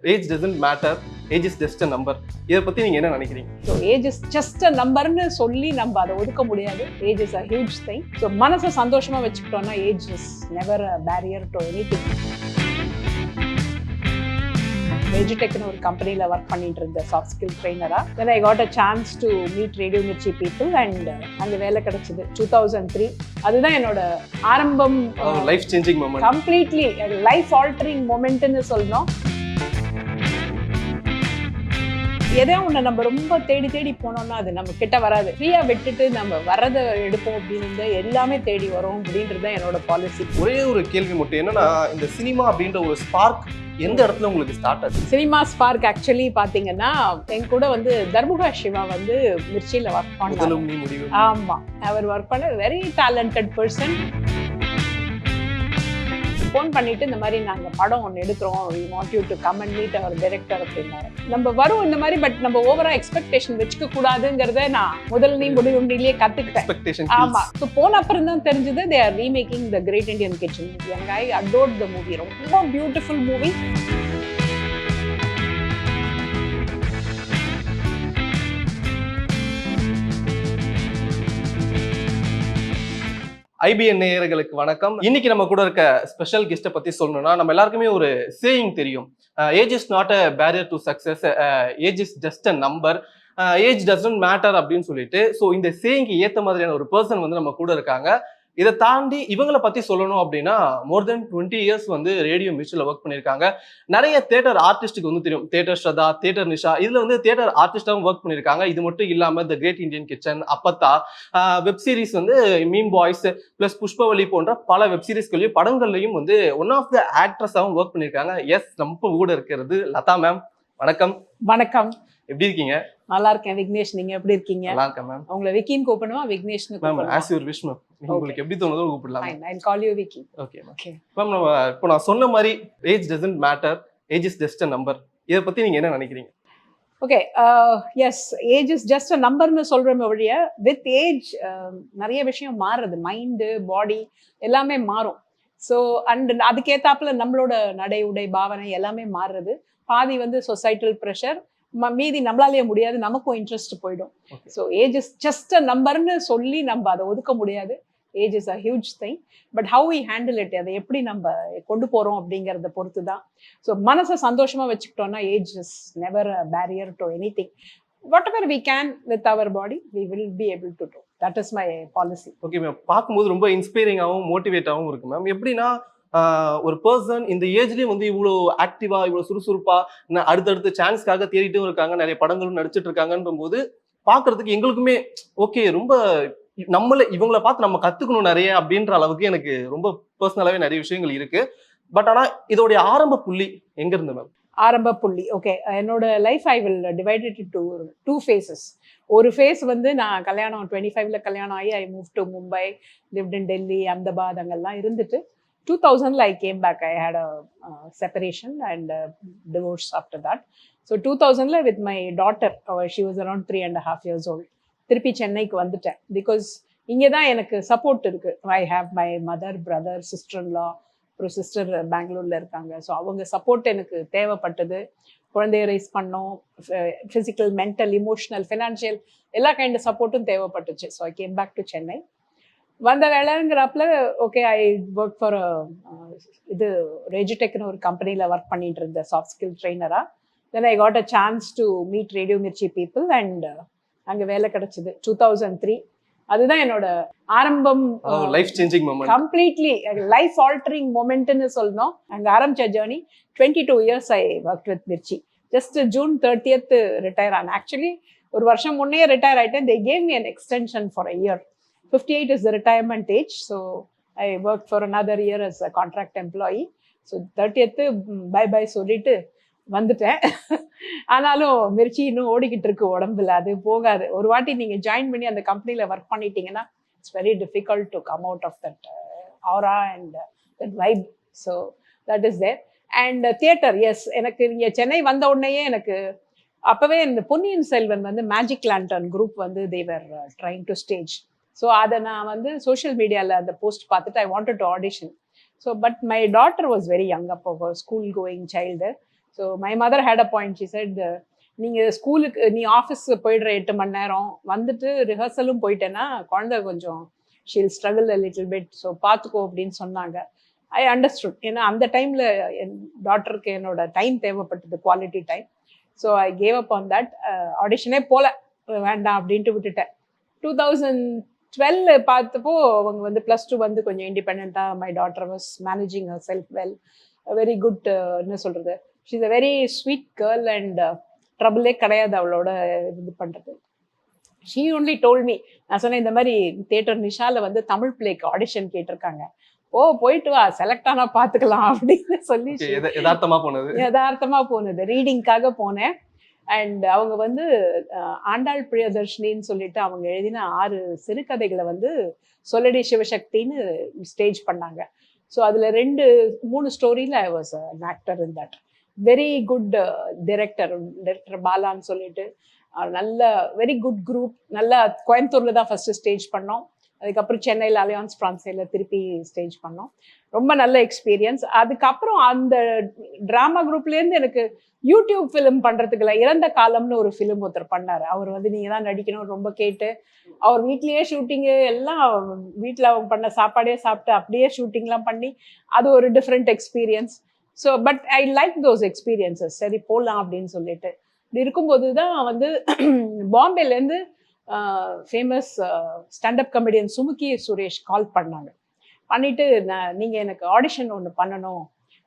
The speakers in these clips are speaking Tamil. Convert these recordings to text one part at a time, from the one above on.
Age doesn't matter, age is just a number. இதை பத்தி நீங்க என்ன நினைக்கிறீங்க? So age is just a நம்பர்னு சொல்லி நம்ம அதை ஒதுக்க முடியாது. Age is a huge thing. So மனசை சந்தோஷமா வச்சுக்கிட்டோம்னா age is never a barrier to anything. Regitechனு ஒரு கம்பெனியில் ஒர்க் பண்ணிட்டு இருந்த சாஃப்ட் ஸ்கில் ட்ரெயினரா. Then I got a chance to meet radio Mirchi people and அங்கே வேலை கிடைச்சது 2003. அதுதான் என்னோட ஆரம்பம். Life changing moment, completely life altering மொமெண்ட்னு சொல்லணும். எதோ ஒன்று நம்ம ரொம்ப தேடி தேடி போனோம்னா அது நம்ம கிட்ட வராது. ஃப்ரீயா விட்டுட்டு நம்ம வர்றதை எடுப்போம் அப்படின்னு எல்லாமே தேடி வரும் அப்படின்றது தான் என்னோட பாலிசி. ஒரே ஒரு கேள்வி மட்டும் என்னன்னா, இந்த சினிமா அப்படின்ற ஒரு ஸ்பார்க் எந்த இடத்துல உங்களுக்கு ஸ்டார்ட் ஆச்சு? சினிமா ஸ்பார்க் ஆக்சுவலி பாத்தீங்கன்னா என் கூட வந்து தர்முகா சிவா வந்து மிர்ச்சியில ஒர்க் பண்ணாரு. ஆமா, அவர் ஒர்க் பண்ண வெரி டேலண்டட் பர்சன். ஃபோன் பண்ணிட்டு இந்த மாதிரி நாங்கள் படம் ஒன்று எடுக்கிறோம், we want you to come and meet our director அப்படின்னாரு. நம்ம வரும் இந்த மாதிரி, பட் நம்ம ஓவரா எக்ஸ்பெக்டேஷன் வச்சுக்க கூடாதுங்கிறத நான் முடிவுலேயே கத்துக்கிட்டேன். ஆமா, ஸோ போன அப்புறம் தான் தெரிஞ்சது they are remaking the great Indian kitchen. எனக்கு ஐ அடோர்ட் த மூவி. ரொம்ப பியூட்டிஃபுல் மூவி. ஐபிஎன் நேயர்களுக்கு வணக்கம். இன்னைக்கு நம்ம கூட இருக்க ஸ்பெஷல் கெஸ்ட்டை பத்தி சொல்லணும்னா, நம்ம எல்லாருக்குமே ஒரு சேயிங் தெரியும். Age is not a barrier to success, age is just a number, age doesn't matter அப்படின்னு சொல்லிட்டு. ஸோ இந்த சேயிங்க்கு ஏற்ற மாதிரியான ஒரு பர்சன் வந்து நம்ம கூட இருக்காங்க. இதை தாண்டி இவங்களை பத்தி சொல்லணும் அப்படின்னா, மோர் தென் 20 இயர்ஸ் வந்து ரேடியோ மிர்ச்சியில் ஒர்க் பண்ணியிருக்காங்க. நிறைய தியேட்டர் ஆர்டிஸ்ட்டுக்கு வந்து தெரியும், தியேட்டர் ஸ்ரதா, தியேட்டர் நிஷா, இதுல வந்து தியேட்டர் ஆர்டிஸ்டாகவும் ஒர்க் பண்ணியிருக்காங்க. இது மட்டும் இல்லாம த கிரேட் இண்டியன் கிச்சன், அப்பத்தா, வெப் சீரிஸ் வந்து மீம் பாய்ஸ் பிளஸ் புஷ்பவலி போன்ற பல வெப் சீரிஸ்களையும் படங்கள்லையும் வந்து ஒன் ஆஃப் த ஆக்ட்ரஸாகவும் ஒர்க் பண்ணியிருக்காங்க. எஸ், நம்ம கூட இருக்கிறது லதா மேம். வணக்கம். வணக்கம். எப்படி இருக்கீங்க? நல்லா இருக்கேன் விக்னேஷ், நீங்க எப்படி இருக்கீங்க? நல்லா இருக்கேன் மேம். உங்களை விக்கின்னு கூப்பிடணுமா விக்னேஷ்னு கூப்பிடணுமா? As your wish ma'am. உங்களுக்கு எப்படி தோணுதோ கூப்பிடலாம். I'll call you Vicky. Okay ma'am. நம்ம இப்போ நான் சொன்ன மாதிரி age doesn't matter, age is just a number. இதை பத்தி நீங்க என்ன நினைக்கிறீங்க? Okay, yes, age is just a நம்பர்னு சொல்றோம் வழிய, வித் ஏஜ் நிறைய விஷயம் மாறுறது. மைண்டு, பாடி எல்லாமே மாறும். ஸோ அண்ட் அதுக்கேத்தாப்புல நம்மளோட நடை, உடை, பாவனை எல்லாமே மாறுறது. பாதி வந்து சொசைட்டல் ப்ரெஷர், மீதி நம்மளாலேயே முடியாது, நமக்கும் இன்ட்ரெஸ்ட் போயிடும். So age is just a நம்பர்னு சொல்லி நம்ம அதை ஒதுக்க முடியாது. Age is a huge thing. But how we handle it, அதை எப்படி நம்ம கொண்டு போகிறோம் அப்படிங்கிறத பொறுத்து தான். ஸோ மனசை சந்தோஷமாக வச்சுக்கிட்டோம்னா age is never a barrier to anything. whatever we can with our body, we will be able to do. That is my policy. Okay ma'am. பார்க்கும்போது ரொம்ப இன்ஸ்பைரிங்காகவும் மோட்டிவேட்டாகவும் இருக்கு மேம். எப்படின்னா, ஒரு பர்சன் இந்த ஏஜ்லேயும் வந்து இவ்வளோ ஆக்டிவா, இவ்வளோ சுறுசுறுப்பா, அடுத்தடுத்து சான்ஸ்க்காக தேடிட்டும் இருக்காங்க, நிறைய படங்களும் நடிச்சிட்டு இருக்காங்கன்ற போது பார்க்கறதுக்கு எங்களுக்குமே ஓகே, ரொம்ப இவங்களை பார்த்து நம்ம கத்துக்கணும் நிறைய அப்படின்ற அளவுக்கு எனக்கு ரொம்ப பர்சனலாவே நிறைய விஷயங்கள் இருக்கு. பட் ஆனா இதோடைய ஆரம்ப புள்ளி எங்க இருந்து மேம்? ஆரம்ப புள்ளி, ஓகே, என்னோட life I will divide it to 2 phases. ஒரு ஃபேஸ் வந்து நான் கல்யாணம் 25ல கல்யாணம் ஆகி ஐ மூவ் டு மும்பை, லிவ்ட் இன் டெல்லி, அஹமதாபாத் அங்கெல்லாம் இருந்துட்டு 2000ல I came back. I had a separation and divorce after that. So 2000ல with my daughter, she was around 3.5 years old, திருப்பி சென்னைக்கு வந்துட்டேன். பிகாஸ் இங்கே தான் எனக்கு சப்போர்ட் இருக்கு. I have my mother, brother, sister in law, அப்புறம் சிஸ்டர் பெங்களூர்ல இருக்காங்க. ஸோ அவங்க சப்போர்ட் எனக்கு தேவைப்பட்டது. குழந்தைய ரைஸ் பண்ணோம், ஃபிசிக்கல், மென்டல், இமோஷனல், ஃபினான்ஷியல் எல்லா கைண்ட் சப்போர்ட்டும் தேவைப்பட்டுச்சு. So I came back to Chennai. வந்த வேலைங்கிறப்பல ஓகே, ஐ ஒர்க் ஃபார் இது ரெஜிடெக்னு ஒரு கம்பெனியில் ஒர்க் பண்ணிட்டு இருந்த சாஃப்ட் ஸ்கில் ட்ரெயினரா. Then I got a chance to meet radio Mirchi people and அங்கே வேலை கிடைச்சது 2003. அதுதான் என்னோட ஆரம்பம். Life changing moment, completely life altering மொமெண்ட்னு சொல்லணும். அங்கே ஆரம்பிச்ச journey 22 years I work with Mirchi. Just June 30th retire ஆனேன். ஆக்சுவலி ஒரு வருஷம் முன்னே ரிட்டையர் ஆகிட்டேன். They gave me an extension for a year. 58 is the retirement age. So I worked for another year as a contract employee. So 30th bye சொல்லிட்டு வந்துட்டேன். ஆனாலும் மிர்ச்சி இன்னும் ஓடிக்கிட்டு இருக்கு உடம்புல, அது போகாது. ஒரு வாட்டி நீங்கள் ஜாயின் பண்ணி அந்த கம்பெனியில் ஒர்க் பண்ணிட்டீங்கன்னா it's very difficult to come out of that aura and that vibe. So that is there. And theatre, yes, எனக்கு இங்கே சென்னை வந்த உடனேயே எனக்கு அப்போவே இந்த பொன்னியின் செல்வன் வந்து மேஜிக் லேண்டர்ன் குரூப் வந்து they were trying to stage. So அதை நான் வந்து சோஷியல் மீடியாவில் அந்த போஸ்ட் பார்த்துட்டு I wanted to audition. So but my daughter was very young, அப்போ school going child. So my mother had a point. She said, நீங்கள் ஸ்கூலுக்கு நீ ஆஃபீஸ் போயிடுற 8 மணி நேரம் வந்துட்டு ரிஹர்சலும் போயிட்டேன்னா குழந்தை கொஞ்சம் she'll struggle a little bit, so பார்த்துக்கோ அப்படின்னு சொன்னாங்க. I understood. ஏன்னா அந்த டைமில் என் டாட்டருக்கு என்னோட டைம் தேவைப்பட்டது, quality time. So I gave up on that. ஆடிஷனே போல, வேண்டாம் அப்படின்ட்டு விட்டுட்டேன். 2012 பார்த்தப்போ அவங்க வந்து +2 வந்து கொஞ்சம் இண்டிபெண்ட்டாக, my daughter was managing herself well, very good. என்ன சொல்கிறது, she is a very sweet girl and ட்ரபிளே கிடையாது அவளோட இது பண்ணுறது. ஷீ ஒன்லி டோல் மீ, நான் சொன்னேன் இந்த மாதிரி தியேட்டர் நிஷாவில் வந்து தமிழ் பிளேக்கு ஆடிஷன் கேட்டிருக்காங்க, போயிட்டு வா, செலக்ட் ஆனால் பார்த்துக்கலாம் அப்படின்னு சொல்லி யதார்த்தமாக போனது. ரீடிங்காக போனேன். அண்ட் அவங்க வந்து ஆண்டாள் பிரியதர்ஷினின்னு சொல்லிட்டு அவங்க எழுதின 6 சிறுகதைகளை வந்து சொல்லடி சிவசக்தின்னு ஸ்டேஜ் பண்ணாங்க. ஸோ அதில் 2-3 ஸ்டோரியில் I was an actor in that. Very good director பாலான்னு சொல்லிட்டு, நல்ல வெரி குட் குரூப். நல்லா கோயம்புத்தூரில் தான் ஃபஸ்ட்டு ஸ்டேஜ் பண்ணோம். அதுக்கப்புறம் சென்னையில் அலையான்ஸ் ஃப்ரான்சையில் திருப்பி ஸ்டேஜ் பண்ணோம். ரொம்ப நல்ல எக்ஸ்பீரியன்ஸ். அதுக்கப்புறம் அந்த ட்ராமா குரூப்லேருந்து எனக்கு யூடியூப் ஃபிலிம் பண்ணுறதுக்குல இறந்த காலம்னு ஒரு ஃபிலிம் ஒருத்தர் பண்ணார். அவர் வந்து நீங்கள் தான் நடிக்கணும் ரொம்ப கேட்டு, அவர் வீட்லேயே ஷூட்டிங்கு எல்லாம், வீட்டில் அவங்க பண்ண சாப்பாடே சாப்பிட்டு அப்படியே ஷூட்டிங்லாம் பண்ணி, அது ஒரு different experience. So but I like those experiences. சரி போகலாம் அப்படின்னு சொல்லிட்டு இப்படி இருக்கும்போது தான் வந்து பாம்பேலேருந்து famous standup comedian Sumukhi Suresh call பண்ணாங்க. பண்ணிவிட்டு, நீங்கள் எனக்கு ஆடிஷன் ஒன்று பண்ணணும்,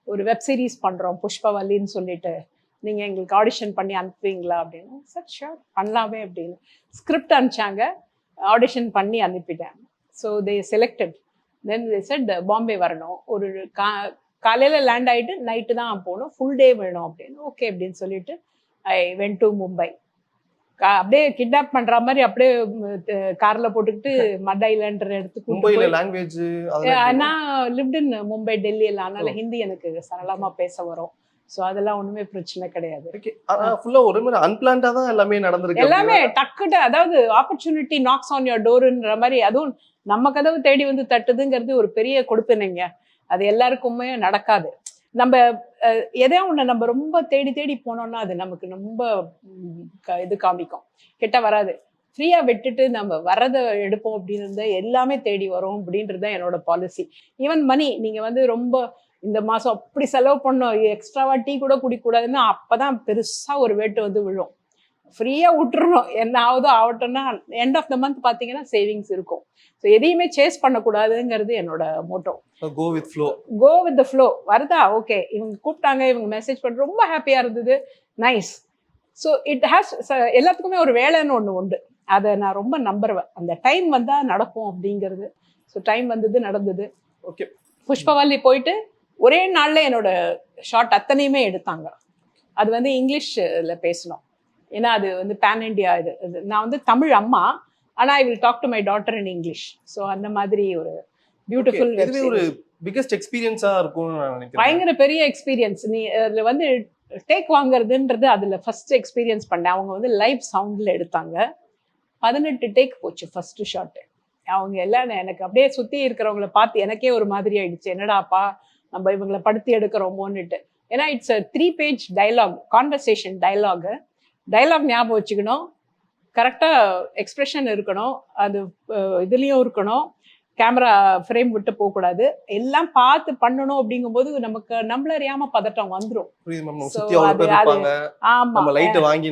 ஒரு வெப் சீரிஸ் பண்ணுறோம் புஷ்பவல்லின்னு சொல்லிட்டு, நீங்கள் எங்களுக்கு ஆடிஷன் பண்ணி அனுப்புவீங்களா அப்படின்னு. சார் ஷூர் பண்ணலாமே அப்படின்னு ஸ்கிரிப்ட் அனுப்பிச்சாங்க. ஆடிஷன் பண்ணி அனுப்பிட்டேன். So they selected. Then they said Bombay வரணும், ஒரு காலையில் லேண்ட் ஆகிட்டு நைட்டு தான் போகணும், ஃபுல் டே வேணும் அப்படின்னு. ஓகே அப்படின்னு சொல்லிட்டு ஐ வென்ட் டு மும்பை. அப்படியே கிட்னாப் பண்ற மாதிரி அப்படியே கார்ல போட்டுக்கிட்டு மட் ஐலண்ட் இடத்துக்கு. நான் லிவ்ட் இன் மும்பை, டெல்லி எல்லாம், அதனால ஹிந்தி எனக்கு சரளமா பேச வரும். ஸோ அதெல்லாம் ஒண்ணுமே பிரச்சனை கிடையாது. எல்லாமே டக்குட்டு, அதாவது ஆப்பர்ச்சுனிட்டி நாக்ஸ் ஆன் யுவர் டோர்ன்ற மாதிரி, அதுவும் நம்ம கதவு தேடி வந்து தட்டுதுங்கிறது ஒரு பெரிய கொடுப்பினைங்க. அது எல்லாருக்குமே நடக்காது. நம்ம எதையோ ஒன்று நம்ம ரொம்ப தேடி தேடி போனோம்னா அது நமக்கு ரொம்ப இது காமிக்கும், கிட்ட வராது. ஃப்ரீயாக விட்டுட்டு நம்ம வர்றதை எடுப்போம் அப்படின்னு இருந்தால் எல்லாமே தேடி வரும் அப்படின்றது தான் என்னோட பாலிசி. ஈவன் மணி, நீங்கள் வந்து ரொம்ப இந்த மாதம் அப்படி செலவு பண்ணோம், எக்ஸ்ட்ராவா டீ கூட குடிக்கூடாதுன்னா அப்போ தான் பெருசாக ஒரு வேட்டு வந்து விழும். ஃப்ரீயாக விட்டுறணும், என்ன ஆகுதோ ஆகட்டும்னா எண்ட் ஆஃப் த மந்த் பார்த்தீங்கன்னா சேவிங்ஸ் இருக்கும். ஸோ எதையுமே சேஸ் பண்ணக்கூடாதுங்கிறது என்னோட motto. Go with the flow. வருதா ஓகே, இவங்க கூப்பிட்டாங்க, இவங்க மெசேஜ் பண்ணி ரொம்ப ஹாப்பியாக இருந்தது, நைஸ். ஸோ இட் ஹேஸ், எல்லாத்துக்குமே ஒரு வேலைன்னு ஒன்று உண்டு, அதை நான் ரொம்ப நம்புறேன். அந்த டைம் வந்தால் நடக்கும் அப்படிங்கிறது. ஸோ டைம் வந்தது, நடந்தது. ஓகே, புஷ்பவல்லி போயிட்டு ஒரே நாளில் என்னோட ஷார்ட் அத்தனையுமே எடுத்தாங்க. அது வந்து இங்கிலீஷில் பேசணும், ஏன்னா அது வந்து பேன் இண்டியா. இது நான் வந்து தமிழ் அம்மா, ஆனால் I will talk to my daughter in English. So அந்த மாதிரி ஒரு பியூட்டிஃபுல், ஒரு பிகெஸ்ட் எக்ஸ்பீரியன்ஸா இருக்கும் நினைக்கிறேன். பயங்கர பெரிய எக்ஸ்பீரியன்ஸ். நீ அதில் வந்து டேக் வாங்குறதுன்றது அதில் ஃபர்ஸ்ட் எக்ஸ்பீரியன்ஸ் பண்ணேன். அவங்க வந்து லைவ் சவுண்டில் எடுத்தாங்க. 18 டேக் போச்சு ஃபர்ஸ்ட் ஷாட்டு. அவங்க எல்லாம் எனக்கு அப்படியே சுற்றி இருக்கிறவங்கள பார்த்து எனக்கே ஒரு மாதிரி ஆயிடுச்சு, என்னடாப்பா நம்ம இவங்களை படுத்தி எடுக்கிறோமோன்னுட்டு. ஏன்னா it's 3 page dialogue, conversation dialogue ஞாபகம் வச்சுக்கணும், கரெக்டாக எக்ஸ்பிரஷன் இருக்கணும், அது இதுலேயும் இருக்கணும், கேமரா ஃப்ரேம் விட்டு போகக்கூடாது, எல்லாம் பார்த்து பண்ணணும். அப்படிங்கும்போது நமக்கு நம்மள அறியாம பதட்டம் வந்துடும். வாங்கி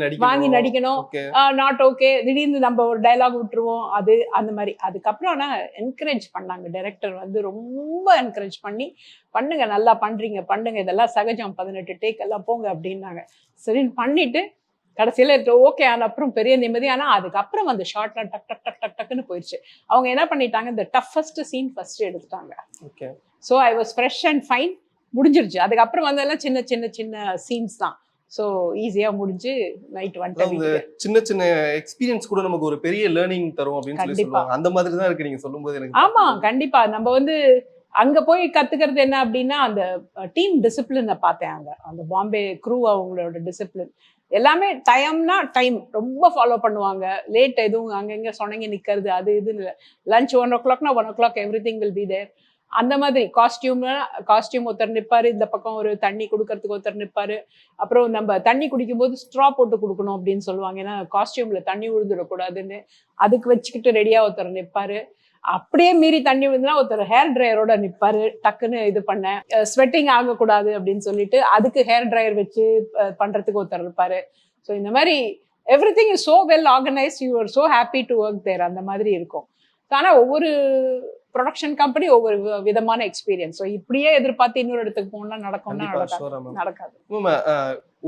நடிக்கணும், நாட் ஓகே, திடீர்னு நம்ம ஒரு டைலாக் விட்டுருவோம், அது அந்த மாதிரி. அதுக்கப்புறம் ஆனால் என்கரேஜ் பண்ணாங்க டைரக்டர் வந்து, ரொம்ப என்கரேஜ் பண்ணி பண்ணுங்க, நல்லா பண்றீங்க, பண்ணுங்க, இதெல்லாம் சகஜம், 18 டேக் எல்லாம் போங்க அப்படின்னாங்க. சரின்னு பண்ணிட்டு கடைசியில் ஓகே ஆன அப்புறம் பெரிய நிம்மதி. ஆனால் அதுக்கப்புறம் அந்த ஷார்ட்லாம் டக் டக் டக் டக் டக்குன்னு போயிடுச்சு. அவங்க என்ன பண்ணிட்டாங்க, இந்த டஃபஸ்ட் சீன் ஃபர்ஸ்ட் எடுத்துட்டாங்க. Okay, so I was fresh and fine, முடிஞ்சிருச்சு. அதுக்கப்புறம் வந்தெல்லாம் சின்ன சின்ன சின்ன சீன்ஸ் தான். ஸோ ஈஸியாக முடிஞ்சு நைட் வந்துட்டு. சின்ன சின்ன எக்ஸ்பீரியன்ஸ் கூட நமக்கு ஒரு பெரிய லேர்னிங் தரும் அப்படின்னு சொல்லி சொல்லுவாங்க. அந்த மாதிரி தான் இருக்கு நீங்க சொல்லும்போது எனக்கு. ஆமா, கண்டிப்பா. நம்ம வந்து அங்க போய் கத்துக்கிறது என்ன அப்படின்னா, அந்த டீம் டிசிப்ளினை பார்த்தேன். அங்க அந்த பாம்பே க்ரூ, அவங்களோட டிசிப்ளின் எல்லாமே டைம்னா டைம் ரொம்ப ஃபாலோ பண்ணுவாங்க. லேட் எதுவும் அங்கங்க சொன்னங்க நிற்கிறது அது இதுன்னு இல்லை. லஞ்ச் 1 o'clockனா 1 o'clock everything will be there. அந்த மாதிரி காஸ்டியூம் ஒருத்தர் நிற்பாரு, இந்த பக்கம் ஒரு தண்ணி கொடுக்கறதுக்கு ஒருத்தர் நிற்பாரு. அப்புறம் நம்ம தண்ணி குடிக்கும்போது ஸ்ட்ரா போட்டு கொடுக்கணும் அப்படின்னு சொல்லுவாங்க, ஏன்னா காஸ்டியூம்ல தண்ணி விழுந்துடக்கூடாதுன்னு. அதுக்கு வச்சுக்கிட்டு ரெடியா ஒருத்தர் நிற்பாரு. அப்படியே மீறி தண்ணி விழுந்துனா ஒருத்தர் ஹேர் ட்ரையரோட நிற்பாரு, டக்குன்னு இது பண்ண ஸ்வெட்டிங் ஆகக்கூடாது அப்படின்னு சொல்லிட்டு அதுக்கு ஹேர் ட்ரையர் வச்சு பண்றதுக்கு ஒருத்தர் இருப்பாரு. ஸோ இந்த மாதிரி everything is so well organised, you are so happy to work there, அந்த மாதிரி இருக்கும். ஆனா ஒவ்வொரு ப்ரொடக்ஷன் கம்பெனி ஒவ்வொரு விதமான எக்ஸ்பீரியன்ஸ். ஸோ இப்படியே எதிர்பார்த்து இன்னொரு இடத்துக்கு போனா நடக்கும்னா நடக்காது.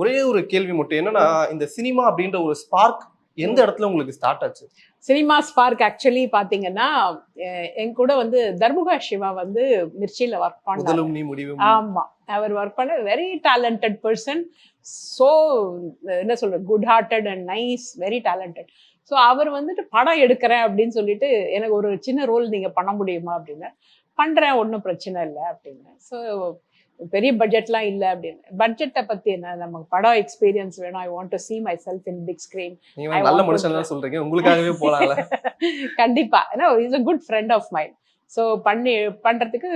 ஒரே ஒரு கேள்வி மட்டும் என்னன்னா, இந்த சினிமா அப்படின்ற ஒரு ஸ்பார்க் எந்த இடத்துல உங்களுக்கு ஸ்டார்ட் ஆச்சு? சினிமா ஸ்பார்க் ஆக்சுவலி பாத்தீங்கன்னா, என் கூட வந்து தர்முகா சிவா வந்து மிர்ச்சியில ஒர்க் பண்ணாரு. ஆமா, அவர் ஒர்க் பண்ண வெரி டேலண்டட் பர்சன். ஸோ என்ன சொல்றது, good hearted and nice, very talented. So அவர் வந்துட்டு படம் எடுக்கிறேன் அப்படின்னு சொல்லிட்டு, எனக்கு ஒரு சின்ன ரோல் நீங்க பண்ண முடியுமா அப்படின்னு. பண்றேன், ஒன்றும் பிரச்சனை இல்லை அப்படின்னு. ஸோ பெரிய பட்ஜெட்லாம் இல்லை அப்படின்னு. பட்ஜெட்டை பத்தி என்ன, நமக்கு படம் எக்ஸ்பீரியன்ஸ் வேணும். I want to see myself in big screen. நல்ல மனுஷன் தான் சொல்றீங்க, உங்களுக்காகவே போலாம்ல. கண்டிப்பா, ஏன்னா is a good friend of mine. So பண்றதுக்கு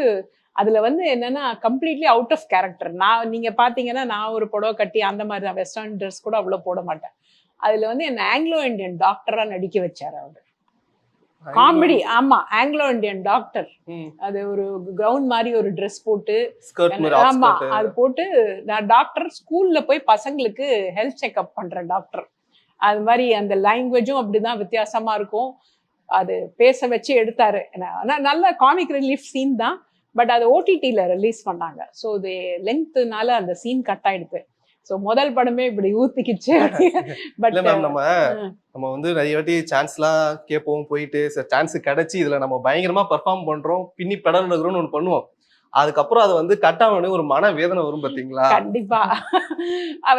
அதுல வந்து என்னன்னா கம்ப்ளீட்லி அவுட் ஆஃப் கேரக்டர். நீங்க பாத்தீங்கன்னா நான் ஒரு புடவை கட்டி அந்த மாதிரி தான், வெஸ்டர்ன் ட்ரெஸ் கூட அவ்வளவு போட மாட்டேன். அதுல வந்து என்ன ஆங்கிலோ இந்தியன் டாக்டரா நடிக்க வச்சாரு அவரு. காமெடி. ஆமா, ஆங்கிலோ இந்தியன் டாக்டர். அது ஒரு கிரவுண்ட் மாதிரி ஒரு ட்ரெஸ் போட்டு, ஆமா அது போட்டு, நான் டாக்டர் ஸ்கூல்ல போய் பசங்களுக்கு ஹெல்த் செக்அப் பண்றேன் டாக்டர். அது மாதிரி அந்த லாங்குவேஜும் அப்படிதான் வித்தியாசமா இருக்கும். அது பேச வச்சு எடுத்தாரு. நல்ல காமிக் ரிலீஃப் சீன் தான். பட் அது ஓடிடில ரிலீஸ் பண்ணாங்க. ஸோ இது லென்த்னால அந்த சீன் கட் ஆயிடுது. ஸோ முதல் படமே இப்படி ஊத்திக்கிச்சு. பட் நம்ம வந்து நிறைய வாட்டி சான்ஸ்லாம் கேட்போம், போயிட்டு சான்ஸ் கிடைச்சி இதுல நம்ம பயங்கரமா பெர்ஃபார்ம் பண்றோம், பின்னி பெடல் எடுக்கிறோம்னு ஒன்று பண்ணுவோம். அதுக்கப்புறம் அது வந்து கட்டாமனே ஒரு மன வேதனை வரும் பாத்தீங்களா? கண்டிப்பா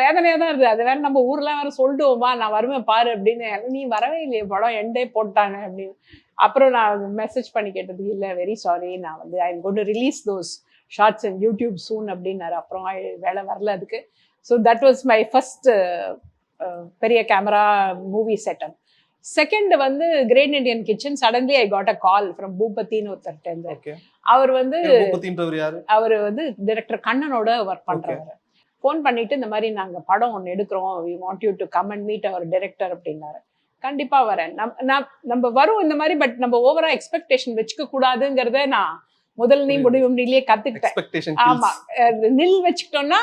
வேதனையா தான் இருக்கு. அது வேற நம்ம ஊர்ல வேற சொல்லிட்டுவோமா, நான் வருவேன் பாரு அப்படின்னு. நீ வரவே இல்லையே, படம் எண்டே போட்டாங்க அப்படின்னு. அப்புறம் நான் மெசேஜ் பண்ணி கேட்டதுக்கு, இல்லை வெரி சாரி, நான் வந்து I am going to release those shorts in YouTube soon அப்படின்னாரு. அப்புறம் வேலை வரல அதுக்கு. So that was my first பெரிய கேமரா மூவி செட்டப். செகண்ட் வந்து great Indian kitchen. Suddenly I got a call from பூபத்தின்னு ஒருத்தர். அவர் வந்து அவர் வந்து டைரக்டர் கண்ணனோட ஒர்க் பண்றவர். ஃபோன் பண்ணிட்டு, இந்த மாதிரி நாங்க படம் ஒன்று எடுக்கிறோம், we want you to come and meet our director அப்படின்னாரு. கண்டிப்பா வரேன். நம்ம வரும் இந்த மாதிரி, பட் நம்ம ஓவரா எக்ஸ்பெக்டேஷன் வச்சுக்க கூடாதுங்கிறத நான் முதல் முடிவுலயே கத்துக்கிட்டேன். ஆமா, நில் வச்சுக்கிட்டோம்னா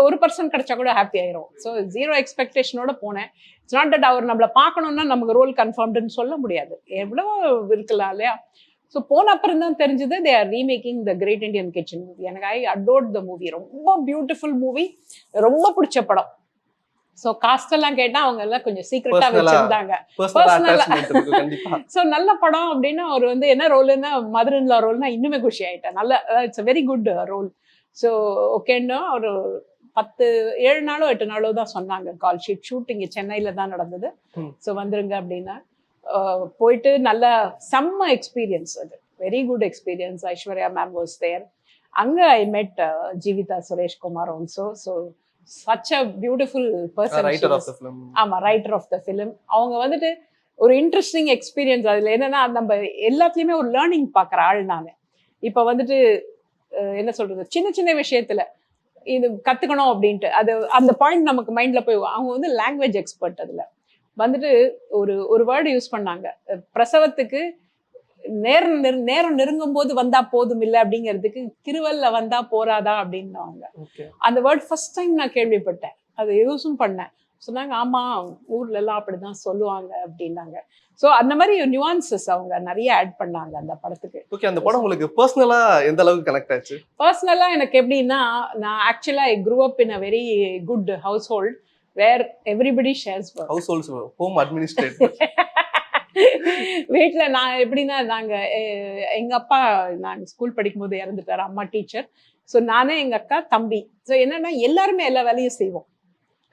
1% கிடைச்சா கூட ஹாப்பி ஆயிரும். ஸோ 0 எக்ஸ்பெக்டேஷனோட போனேன். இட்ஸ் நாட் தட் அவர் நம்மளை பார்க்கணும்னா நமக்கு ரோல் கன்ஃபார்ம்டுன்னு சொல்ல முடியாது, எவ்வளவோ இருக்கலாம் இல்லையா. ஸோ போன அப்புறம் தான் தெரிஞ்சது they are remaking the great Indian kitchen movie. எனக்கு ஐ அடோர்ட் த மூவி. ரொம்ப பியூட்டிஃபுல் மூவி, ரொம்ப பிடிச்ச படம். ஸோ காஸ்ட் எல்லாம் கேட்டா அவங்க எல்லாம் கொஞ்சம் சீக்கிரட்டா வச்சிருந்தாங்க. ஸோ நல்ல படம் அப்படின்னா அவர் வந்து என்ன ரோல்னா, மதர் இன் லா ரோல்னா இன்னுமே குஷி ஆயிட்டேன். நல்ல, it's very good role. So ஓகேன்னா ஒரு 7 நாளோ 8 நாளோ தான் சொன்னாங்க கால் ஷீட். ஷூட்டிங் சென்னையில தான் நடந்தது. ஸோ வந்துருங்க அப்படின்னா போயிட்டு நல்ல செம்ம எக்ஸ்பீரியன்ஸ். அது very good experience. Aishwarya ma'am was there. அங்க I met Jeevitha Sureshkumar also. So such a beautiful person. Writer of the film. ஆமா, ரைட்டர் ஆஃப் த ஃபிலிம். அவங்க வந்துட்டு ஒரு இன்ட்ரெஸ்டிங் எக்ஸ்பீரியன்ஸ். அதுல என்னன்னா, நம்ம எல்லாத்துலயுமே ஒரு லேர்னிங் பாக்குற ஆள் நானு. இப்ப வந்துட்டு என்ன சொல்றது, சின்ன சின்ன விஷயத்துல இது கத்துக்கணும் அப்படின்ட்டு அது அந்த பாயிண்ட் நமக்கு மைண்ட்ல போய், அவங்க வந்து லாங்குவேஜ் எக்ஸ்பர்ட். அதுல வந்துட்டு ஒரு வேர்டு யூஸ் பண்ணாங்க, பிரசவத்துக்கு நேரம் நெருங்கும் போது வந்தா போதும் இல்லை அப்படிங்கிறதுக்கு கிருவல்ல வந்தா போறாதா அப்படின்னாங்க. அந்த வேர்ட் ஃபர்ஸ்ட் டைம் நான் கேள்விப்பட்டேன், அதை யூஸும் பண்ணேன். சொன்னாங்க ஆமா ஊர்ல எல்லாம் அப்படிதான் சொல்லுவாங்க அப்படின்னாங்க. ஸோ அந்த மாதிரி நியூவான்சஸ் அவங்க நிறைய ஆட் பண்ணாங்க அந்த படத்துக்கு. ஓகே, அந்த படம் உங்களுக்கு பர்சனலா எந்த அளவுக்கு கனெக்ட் ஆச்சு? பர்சனலா எனக்கு எப்படின்னா, நான் ஆக்சுவலா ஐ grew up in a very good household where everybody shares work. Households, home administrator. வீட்டுல நான் எப்படின்னா, நாங்க எங்க அப்பா நாங்க ஸ்கூல் படிக்கும் போது இறந்துட்டாரு, அம்மா டீச்சர். ஸோ நானே எங்க அக்கா தம்பி. ஸோ என்னன்னா எல்லாருமே எல்லா வேலையும் செய்வோம்.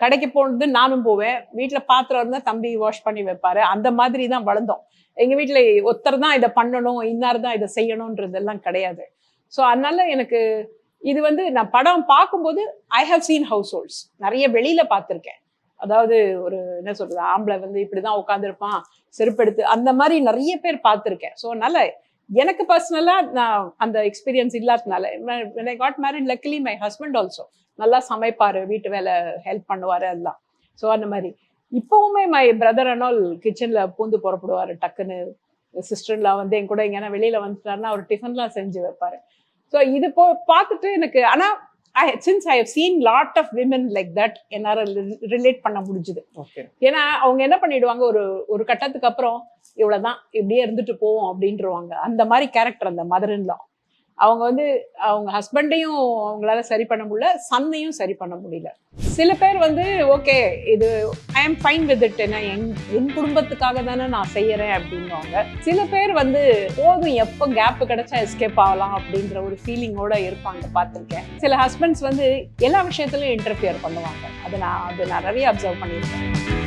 கடைக்கு போனது நானும் போவேன், வீட்டுல பாத்திரம் இருந்தா தம்பி வாஷ் பண்ணி வைப்பாரு. அந்த மாதிரி தான் வளர்ந்தோம். எங்க வீட்டுல ஒருத்தர் தான் இதை பண்ணணும், இன்னார் தான் இதை செய்யணும்ன்றதெல்லாம் கிடையாது. ஸோ அதனால எனக்கு இது வந்து நான் படம் பார்க்கும்போது I have seen households நிறைய வெளியில பார்த்துருக்கேன். அதாவது ஒரு என்ன சொல்றது, ஆம்பளை வந்து இப்படிதான் உட்காந்துருப்பான் செருப்பெடுத்து, அந்த மாதிரி நிறைய பேர் பார்த்துருக்கேன். ஸோ அதனால எனக்கு பர்சனலா நான் அந்த எக்ஸ்பீரியன்ஸ் இல்லாததுனால when I got married luckily my husband also நல்லா சமைப்பாரு, வீட்டு வேலை ஹெல்ப் பண்ணுவாரு எல்லாம். ஸோ அந்த மாதிரி இப்பவுமே மை பிரதர் அண்ட் ஆல் கிச்சன்ல பூந்து புறப்படுவாரு டக்குன்னு. சிஸ்டர்லாம் வந்து என் கூட எங்கன்னா வெளியில வந்துட்டாருன்னா அவர் டிஃபன்லாம் செஞ்சு வைப்பாரு. ஸோ இது பார்த்துட்டு எனக்கு ஆனா since I have seen lot of women like that என்னால ரிலேட் பண்ண முடிஞ்சுது. ஏன்னா அவங்க என்ன பண்ணிடுவாங்க, ஒரு கட்டத்துக்கு அப்புறம் இவ்வளவுதான் இப்படியே இருந்துட்டு போவோம் அப்படின்றவாங்க. அந்த மாதிரி கேரக்டர் அந்த மதர் இன் லா. அவங்க வந்து அவங்க ஹஸ்பண்டையும் அவங்களால சரி பண்ண முடியல, சன்னையும் சரி பண்ண முடியல. சில பேர் வந்து ஓகே இது I am fine with it, ஏன்னா என் குடும்பத்துக்காக தானே நான் செய்யறேன் அப்படின்வாங்க. சில பேர் வந்து போதும் எப்போ கேப் கிடைச்சா எஸ்கேப் ஆகலாம் அப்படின்ற ஒரு ஃபீலிங்கோட இருப்பாங்க, பார்த்துருக்கேன். சில ஹஸ்பண்ட்ஸ் வந்து எல்லா விஷயத்துலையும் இன்டர்ஃபியர் பண்ணுவாங்க. அதை நான் நிறைய அப்சர்வ் பண்ணியிருக்கேன்.